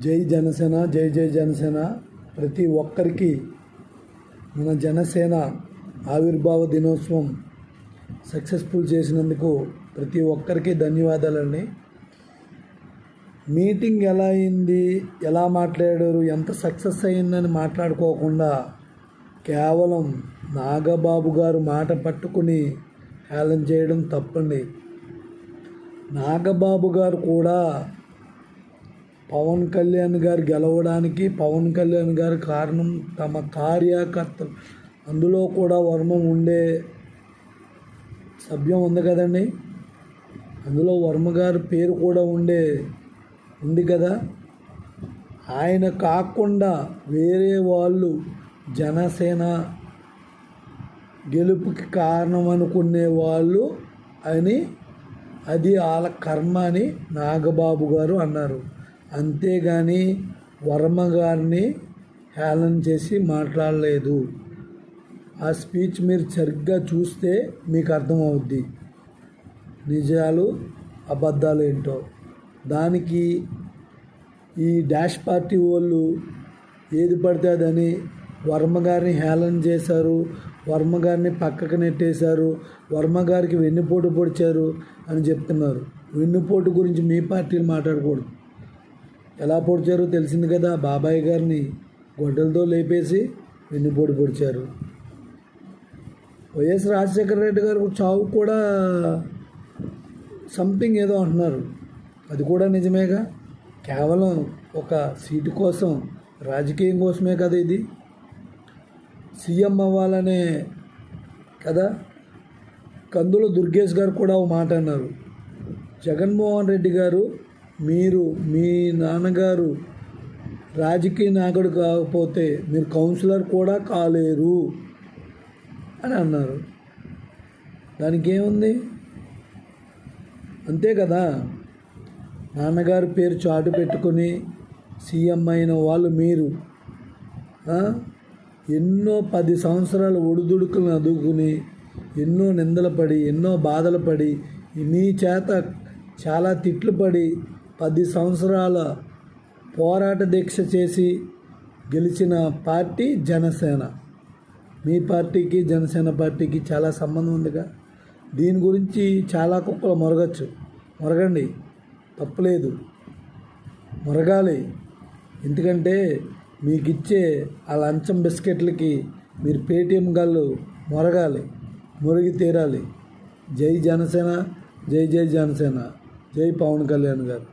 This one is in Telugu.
జై జనసేన, జై జై జనసేన. ప్రతి ఒక్కరికి మన జనసేన ఆవిర్భావ దినోత్సవం సక్సెస్ఫుల్ చేసినందుకు ప్రతి ఒక్కరికి ధన్యవాదాలండి. మీటింగ్ ఎలా అయింది, ఎలా మాట్లాడారు, ఎంత సక్సెస్ అయిందని మాట్లాడుకోకుండా కేవలం నాగబాబు గారు మాట పట్టుకుని హేళన చేయడం తప్పండి. నాగబాబు గారు కూడా పవన్ కళ్యాణ్ గారు గెలవడానికి పవన్ కళ్యాణ్ గారి కారణం తమ కార్యకర్తలు, అందులో కూడా వర్మ ఉండే సభ్యం ఉంది కదండి, అందులో వర్మ గారి పేరు కూడా ఉంది కదా. ఆయన కాకుండా వేరే వాళ్ళు జనసేన గెలుపుకి కారణం అనుకునే వాళ్ళు అని అది వాళ్ళ కర్మ అని నాగబాబు గారు అన్నారు. అంతేగాని వర్మ గారిని హేళన చేసి మాట్లాడలేదు. ఆ స్పీచ్ మీరు సరిగ్గా చూస్తే మీకు అర్థమవుద్ది నిజాలు అబద్ధాలు ఏంటో. దానికి ఈ డాష్ పార్టీ వాళ్ళు ఏది పడితే అదని వర్మ గారిని హేళన చేశారు, వర్మ గారిని పక్కకు నెట్టేశారు, వర్మ గారికి వెన్నుపోటు పొడిచారు అని చెప్తున్నారు. వెన్నుపోటు గురించి మీ పార్టీలు మాట్లాడకూడదు. ఎలా పొడిచారో తెలిసింది కదా. బాబాయ్ గారిని గొడ్డలతో లేపేసి వెన్నుపోటు పొడిచారు. వైఎస్ రాజశేఖర రెడ్డి గారు చావు కూడా సంథింగ్ ఏదో అంటున్నారు, అది కూడా నిజమేగా. కేవలం ఒక సీటు కోసం, రాజకీయం కోసమే కదా ఇది. సీఎం అవ్వాలనే కదా. కందుల దుర్గేష్ గారు కూడా ఒక మాట అన్నారు, జగన్మోహన్ రెడ్డి గారు మీరు మీ నాన్నగారు రాజకీయ నాయకుడు కాకపోతే మీరు కౌన్సిలర్ కూడా కాలేరు అని అన్నారు. దానికి ఏముంది, అంతే కదా. నాన్నగారి పేరు చాటు పెట్టుకొని సీఎం అయిన వాళ్ళు మీరు ఎన్నో 10 సంవత్సరాలు ఒడిదుడుకులను అదుకుని ఎన్నో నిందలు పడి ఎన్నో బాధలు పడి నీ చేత చాలా తిట్లు పడి 10 సంవత్సరాల పోరాట దీక్ష చేసి గెలిచిన పార్టీ జనసేన. మీ పార్టీకి జనసేన పార్టీకి చాలా సంబంధం ఉందిగా. దీని గురించి చాలా కుక్కలు మొరగండి, తప్పులేదు, మొరగాలి. ఎందుకంటే మీకు ఇచ్చే ఆ లంచం బిస్కెట్లకి మీరు పేటీఎం గాళ్ళు మురిగి తీరాలి. జై జనసేన, జై జై జనసేన, జై పవన్ కళ్యాణ్ గారు.